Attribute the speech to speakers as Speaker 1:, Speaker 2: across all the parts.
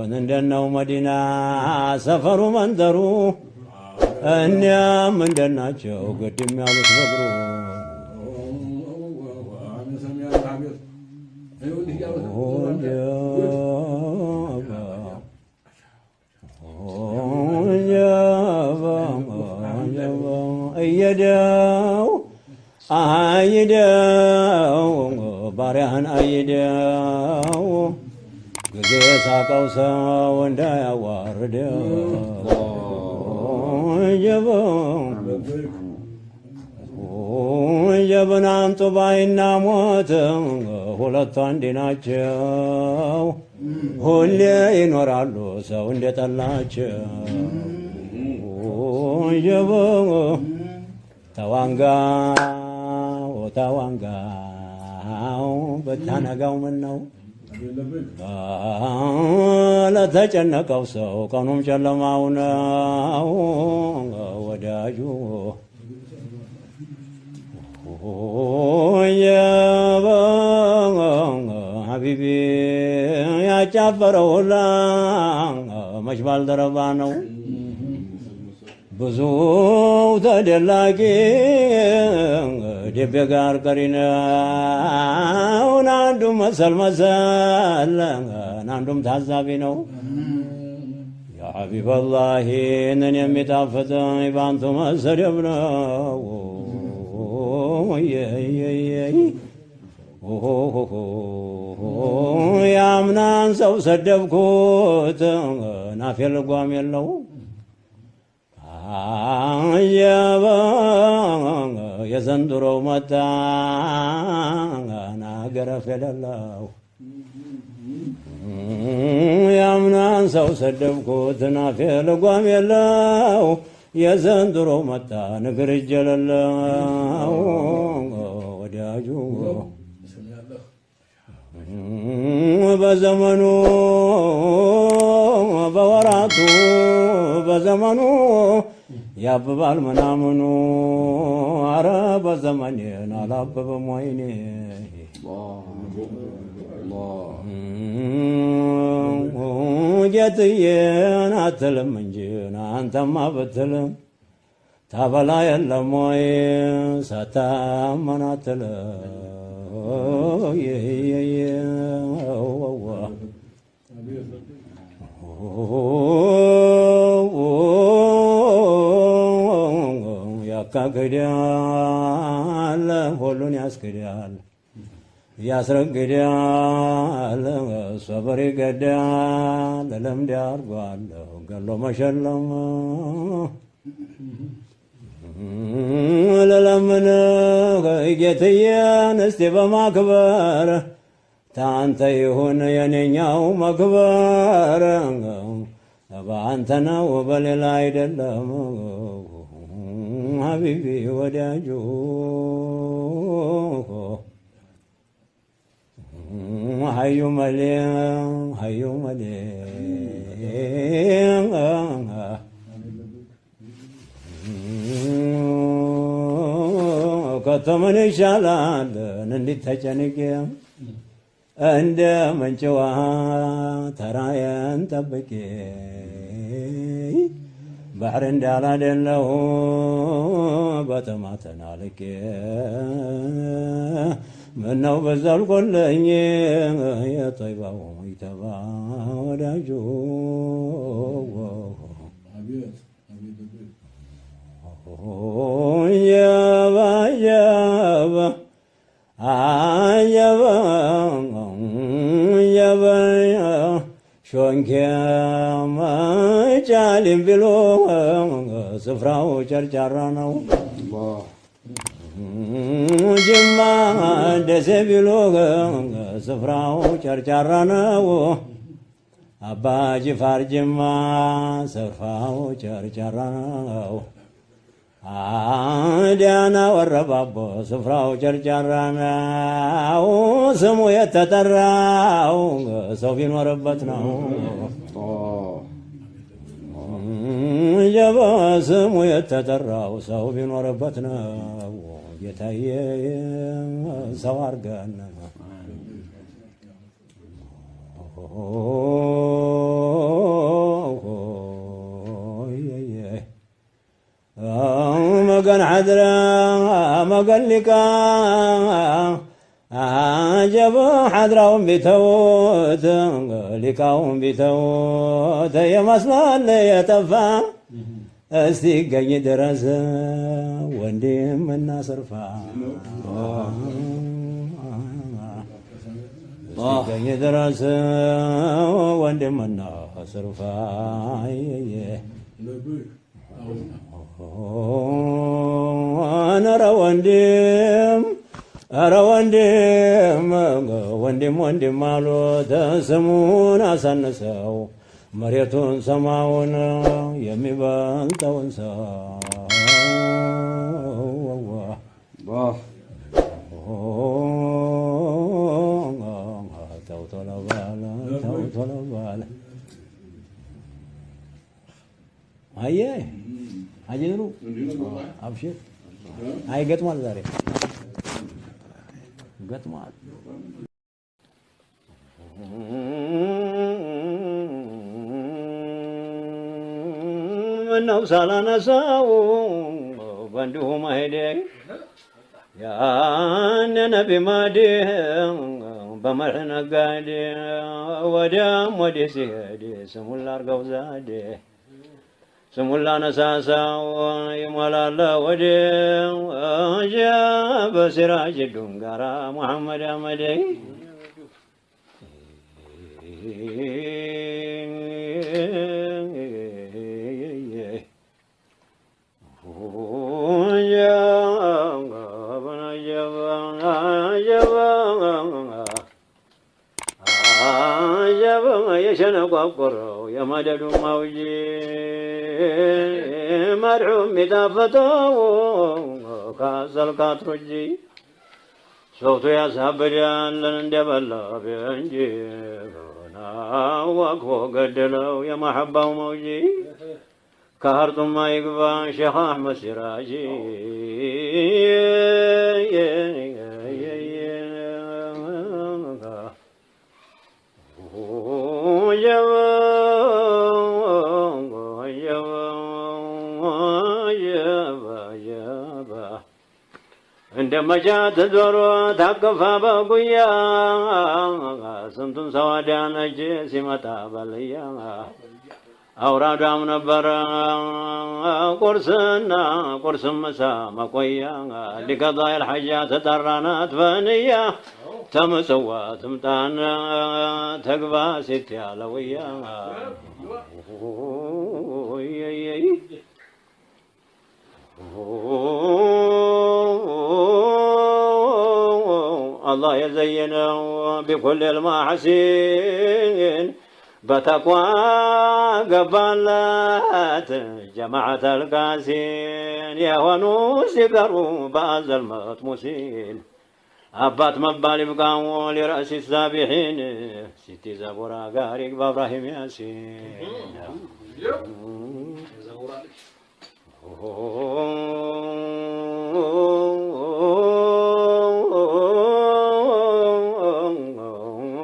Speaker 1: እንደናው መዲና ሰፈሩ መንደሩ እኛም እንደናቸው ግድም ያሉት በግሩ እየደው አይደው ባሪያህን አይደው ጊዜ ሳቀው ሰው እንዳያዋርደው ጀበና አምጡ ባይና ሞት ሁለቱ አንድ ናቸው። ሁሌ ይኖራሉ ሰው እንደጠላቸው ተዋንጋው በታነጋው ምን ነው ለተጨነቀው ሰው ቀኑም ጨለማው ነው ወዳጁ ሀቢቢ ያጫፈረው ሁላ መች ባልደረባ ነው ብዙ ተደላቂ ደቤ ጋር ቀሪ ነው አንዱም መሰል አንዱም ታዛቢ ነው ያ ሀቢበላሂ እኔን የሚጣፍጥ ባንቱ መሰደብ ነው ያምናን ሰው ሰደብኩት ናፌ ልጓም የለው የዘንድሮው መጣ ናገረፍ የሌለው ያምናን ሰው ሰደብኩት ናፌ ልጓም የለው የዘንድሮው መጣ ንግር እጅ የሌለው ወዳጁ በዘመኑ በወራቱ በዘመኑ ያብባል ምናምኑ አረ በዘመኔን አላበበም ወይኔ ጌትዬን አትልም እንጂ አንተማ ብትልም ታበላ የለም ወይ ሳታመን አትልም ያካክዳል ሁሉን ያስክዳል ያስረግዳል ሶበር ይገዳል ለምድ አርጓል ገሎ መሸለም ለለምን ጌትዬን እስቲ በማክበር ታንተ ይሁን የኔኛው መክበር በአንተ ነው በሌላ አይደለም ሀቢቢ ወዳጁ ሀዩ መሌ ሀዩ መሌ ከተምን ይሻላል እንዲት ተጨንቄ እንደ መንጭዋ ተራየን ጠብቄ ባህር እንዳላደለው በጥማትን አልቄ ምነው በዛልቆለኝ የጠይባው ይተባ ወዳጁ ሾንኬ መጫሊም ቢሎ ስፍራው ጨርጫራ ነው ጅማ ደሴ ቢሎ ስፍራው ጨርጫራ ነው አባ ጅፋር ጅማ ስፍራው ጨርጫራ ነው ዲያና ወረባቦ ስፍራው ጨርጫራ ነው ስሙ የተጠራው ሰው ቢኖርበት ነው ጀባ ስሙ የተጠራው ሰው ቢኖርበት ነው ጌታዬ ሰው አርገን مقن حدرا مقن لكا عجب حدراهم بتوت لكاهم بتوت يا مسلال يتفا استيقاي درس وندم الناصرفا استيقاي درس وندم الناصرفا أنا ወንድም አሉት ስሙን አሳነሰው መሬቱን ሰማውን የሚበልጠውን ሰው ተው ቶሎ በል አየሩ አብሽር አይገጥሟል ዛሬ ገጥሟል ምነው ሳላነሳው በእንዲሁ መሄዴ ያን ነቢ ማዲ በመርህ ነጋዴ ወዲያም ወዲህ ሲሄድ ስሙን ላርገው ዛዴ ስሙን ላነሳሳው ይሞላል ወዲህ በሲራጅ ዱንጋራ ሙሐመድ አመዴ የሸነቋቆረው የመደዱ ማውጂ መድሑም የጣፈጠው ካሰልካትሮጂ ሰውቱ ያሳብዳለን እንደበላ እንጂ ናዋክፎ ገደለው የማሐባው መውጂ ከሀርጡማ ይግባ ሼኽ አሕመድ ሲራጂ እንደመቻት ዞሮ ታቀፋ በጉያ ስንቱን ሰው አዳነች ሲመጣ በልያ አውራዷም ነበረ ቁርስም ምሳ መቆያ ሊቀضاء الحاجة ተጠራናት በንያ ተምጽዋ ትምጣን ተግባ ሴት ያለውያ الله يزينه بكل المحاسن بتقوى قبلات جماعة القاسين يا ونوس يقروا بعض المطموسين أبات مبالي بقاو لرأس السابحين ستي زبورا قارق بإبراهيم ياسين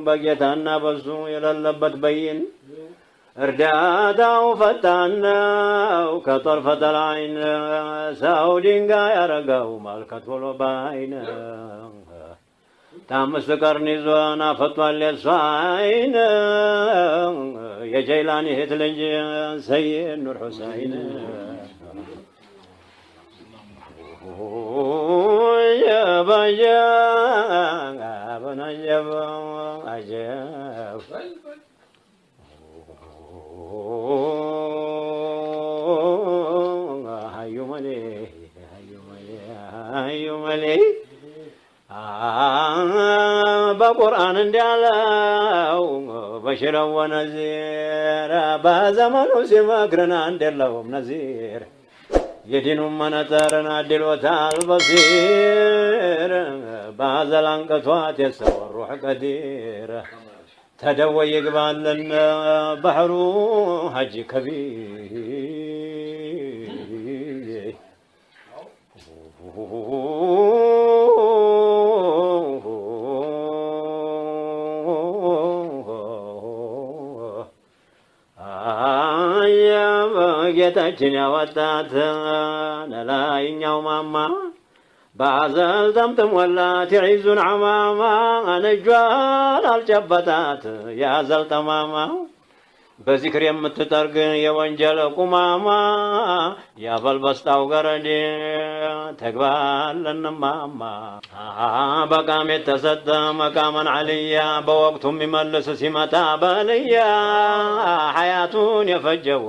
Speaker 1: በጌታና በሱ የሌለበት በይን እርዳታው ፈጣን ነው ከጠርፈተል ዐይን ሰው ድንጋይ ያረገው መልከት ብሎ ባይን ታምስት ቀርን ይዞን አፈቷል የሷ ዐይን የጀይላኒ እህት ልጅ ሰይድ ኑር ሁሰይን عجب هيو ملي በቁርአን እንዳለው በሽረ ወነዚር በዘመኑ ሲመክረን አንድ የለውም ነዚር የዲኑን መነጽርን አድሎታል በሲር ባዘል አንቀቷት የሰው ሩሕ ቀዲር ተደወይ ይግባልን ባህሩ ሀጂ ከቢር
Speaker 2: ጌታችን ያወጣት ለላይኛው ማማ ባዘል ጠምጥሞላት የዒዙን ዓማማ ነጇን አልጨበጣት ያዘል ጠማማ በዚክር የምትጠርግ የወንጀል ቁማማ ያበልበስጣው ገረዴ ተግባለንማማ በቃም የተሰጠ መቃመን ዓልያ በወቅቱ የሚመልስ ሲመጣ በልያ ሐያቱን የፈጀው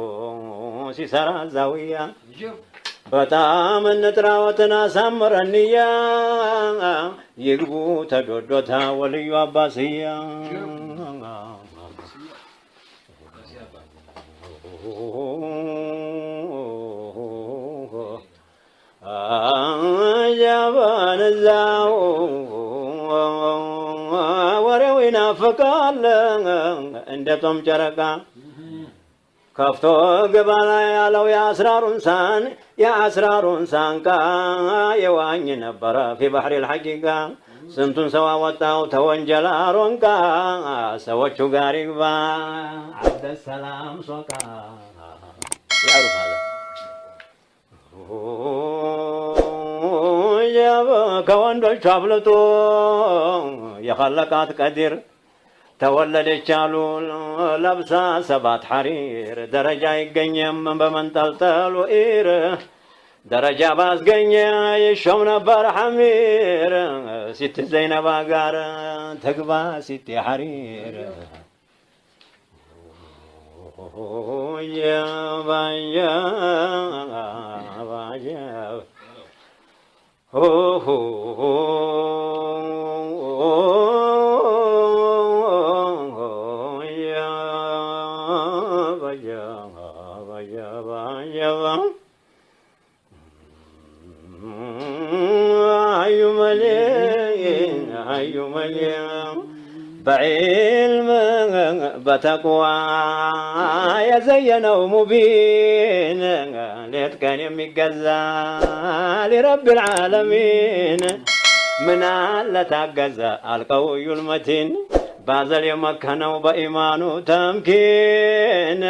Speaker 2: ሲሰራ ዛውያ በጣም እንጥራወትን አሳምረንያ ይግቡ ተዶዶታ ወልዩ አባስያ ጃባነዛው ወሬው ይናፍቃል እንደ ጦም ጨረቃ ከፍቶ ገባላ ያለው የአስራሩን ሳንቃ የዋኝ ነበረ ፊ ባህሪል ሐቂቃ ስንቱን ሰው አወጣው ተወንጀል አሮንቃ ሰዎቹ ጋር ይግባ አብደሰላም ሶቃ ያሩፋለ ከወንዶቹ አብልጦ የኸለቃት ቀዲር ተወለደች አሉ ለብሳ ሰባት ሐሪር ደረጃ አይገኝም በመንጠልጠሉ ኢር ደረጃ ባስገኘ ይሾም ነበር ሐሚር ሲት ዘይነባ ጋር ተግባ ሲት ሐሪር بعلم بتقوى يزينوا مبين ليت كان يمجزا لرب العالمين من على تعجزا القوي المتين بازل يمكنوا بإيمانه تمكين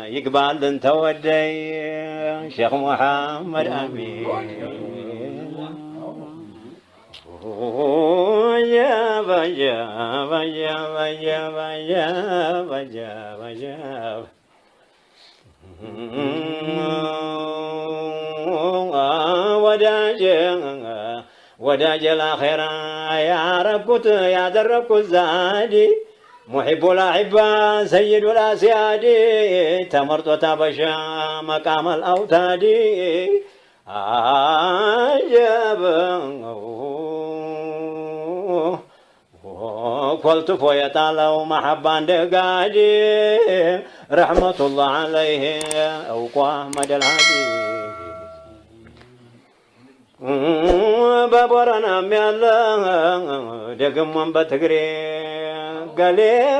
Speaker 2: يقبل انت ودي شيخ محمد أمين ወዳጅ ለአኼራ ያረኩት ያደረኩት ዛዲ ሙሒቡ ላዒባ ሰይዱ ላስያዲ ተመርጦ ታበሻ መቃመል አውታዲ አጀበው ኮልትፎ የጣለው መሐባ እንደጋዲ ረሕመቱላህ ዓለይህ እውቋ መደልሃዲ በቦረናም ያለ ደግሞም በትግሬ ገሌ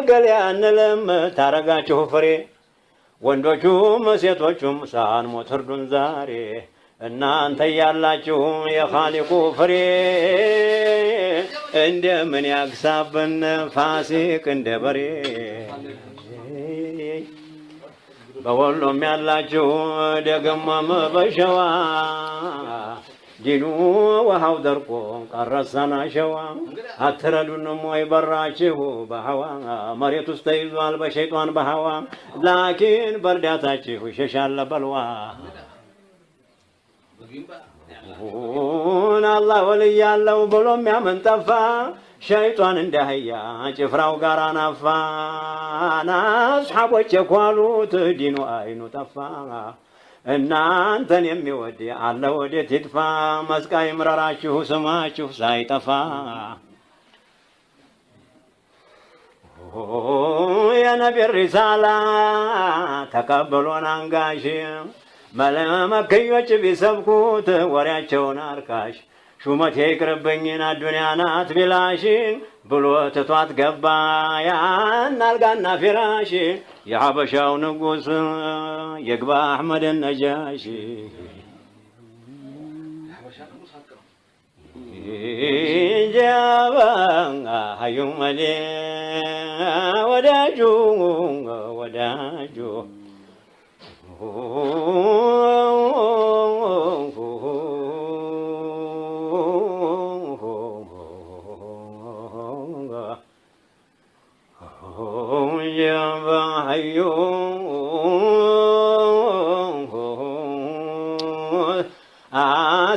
Speaker 2: ገሌ አንልም ታረጋችሁ ፍሬ ወንዶቹም ሴቶቹም ሳንሞት እርዱን ዛሬ እናንተ ያላችሁ የኻሊቁ ፍሬ እንደምን ያግሳብን ፋሲቅ እንደ በሬ በወሎም ያላችሁ ደግሞም በሸዋ ዲኑ ውሃው ደርቆ ቀረሰና ሸዋ አትረዱንም ወይ በራችሁ በሐዋ መሬት ውስጥ ተይዟል በሸይጣን በሐዋ ላኪን በርዳታችሁ ይሸሻል በልዋ አላህ ወልይ ያለው ብሎም ያምን ጠፋ ሸይጣን እንዳህያ ጭፍራው ጋር አናፋ አስሓቦች የኳሉት ዲኑ አይኑ ጠፋ እናንተን የሚወድ አለ ወዴት ይጥፋ መስቃይ ምረራችሁ ስማችሁ ሳይጠፋ የነቢ ሪሳላ ተቀበሎን አንጋሽ መለመክዮች ቢሰብኩት ወሬያቸውን አርካሽ ሹመቴ ይቅርብኝን አዱንያ ናት ቢላሽ ብሎ ትቷት ገባ ያን አልጋና ፊራሽ የሐበሻው ንጉሥ የግባ አሕመድ ነጃሽ ጃባ ሀዩ መሌ ወዳጁ ወዳጁ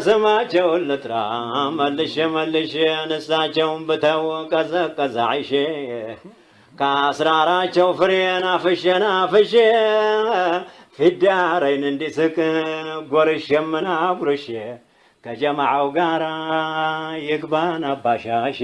Speaker 2: ስማቸውን ልጥራ መልሼ መልሼ ንሳቸውን ብተው ቀዘቀዘ አይሼ ከአስራራቸው ፍሬን አፍሼን አፍሼ ፊዳረይን እንዲስቅ ጎርሼምና ጉርሼ ከጀማዓው ጋራ ይግባን አባሻሼ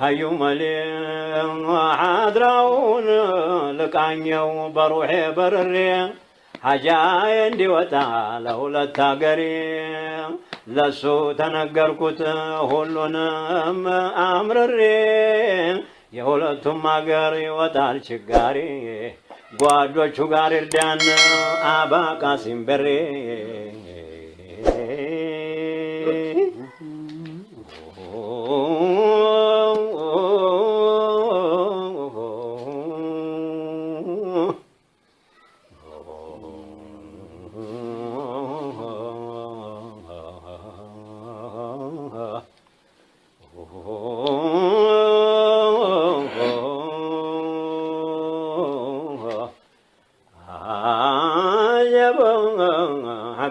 Speaker 2: هيو ملي عذراون لقانيو بروحي برري حجاي اندي وتعالى ولتاقري لسو تنقركت هلونم امرري يهولتم اقري وتعال شقاري قوادو شقاري ردان ابا قاسم بري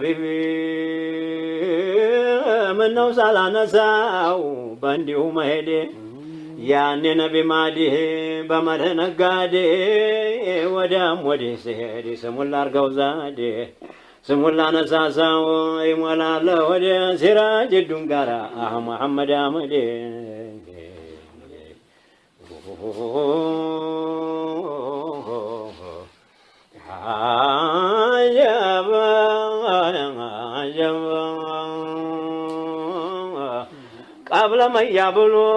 Speaker 2: حبيبي منو سالانساو بنديو مهدي يعني نبي ماديه بمره نقادي ودام ودي سهدي سمولا رقوزادي سمولا نساساو يمولا له ودي سراج الدنقارا محمد آمدي قبل ما يبلو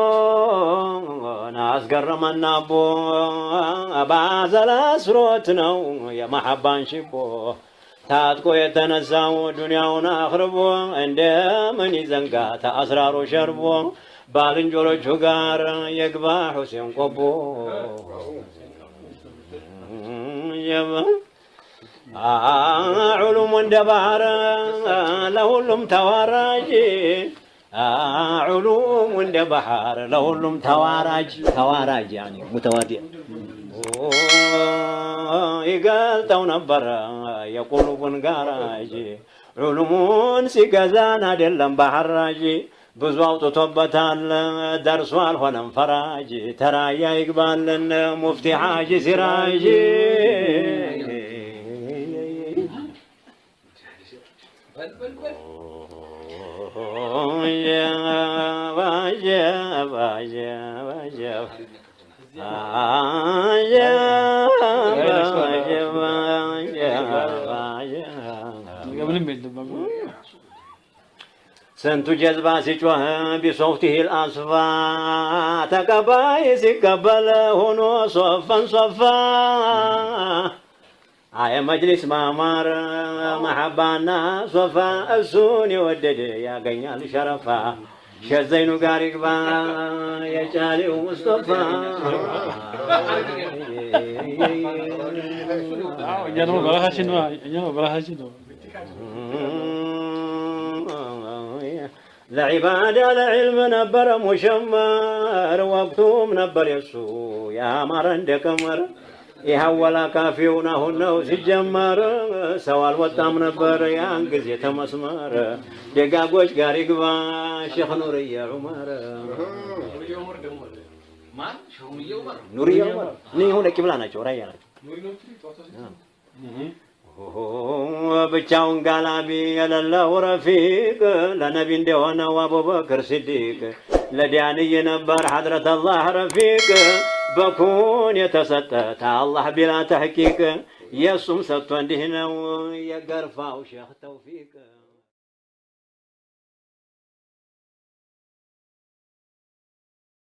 Speaker 2: ناس قرمنا بو بعزل أسروتنا يا محبان شبو تاتكو يتنساو دنياونا أخربو عند من يزنقا تأسرارو شربو بالنجور شغار يقبا حسين قبو علوم دبار لهلم تواراجي علوم دبحر لهلم تواراج يعني متواتر يقال تو نبر يقول بنقاراج علومون سيقزانا دلم بحراجي بزواو تطبتال درسوال هنم فراجي ترى يا يقبال مفتي حاجي سراجي سنت جذبا سجوه بصوته الأصفى تقباي سيقبل هنو صفا صفا هاي مجلس مامار محبانا صفا السوني ودد يا قيال شرفا شزينو قارق با يا جالي ومصطفى
Speaker 3: يانو براها شنو يانو براها شنو
Speaker 2: لعبادة لعلم نبر مشمر وقتهم نبر يسو يا مرن دكمر يهولا كافيونا هنو سجمر سوال وطام نبر يانقز يتمسمر دقاقوش قارق با شيخ نوري عمر نوري عمر ني هنا كبلانا شو رأينا ብቻውን ጋላቢ የሌለው ረፊቅ ለነቢ እንደሆነ አቡበክር ሲዲቅ ለዲያንይ ነበር ሐድረት አላህ ረፊቅ በኩን የተሰጠ ታላህ ቢላ ተሕቂቅ የሱም ሰጥቶ እንዲህ ነው የገርፋው ሼኽ ተውፊቅ